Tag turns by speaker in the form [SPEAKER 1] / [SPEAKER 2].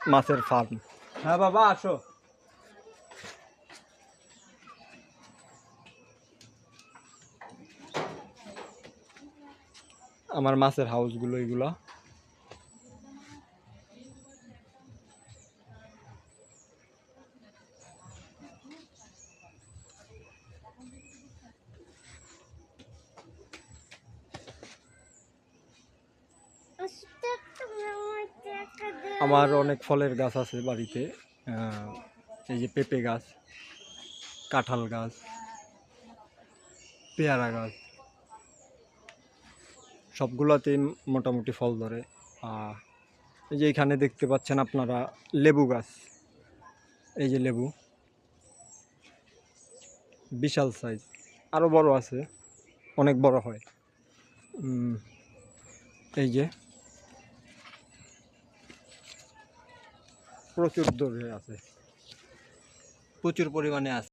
[SPEAKER 1] মাছের ফার্ম।
[SPEAKER 2] হ্যাঁ বাবা আসো।
[SPEAKER 1] আমার মাছের হাউসগুলো এগুলা। আমার অনেক ফলের গাছ আছে বাড়িতে। এই যে পেঁপে গাছ, কাঁঠাল গাছ, পেয়ারা গাছ, সবগুলোতেই মোটামুটি ফল ধরে। এই যে এখানে দেখতে পাচ্ছেন আপনারা লেবু গাছ, এই যে লেবু বিশাল সাইজ, আরও বড় আছে, অনেক বড় হয়। এই যে প্রচুর ধরে আছে, প্রচুর পরিমাণে আছে।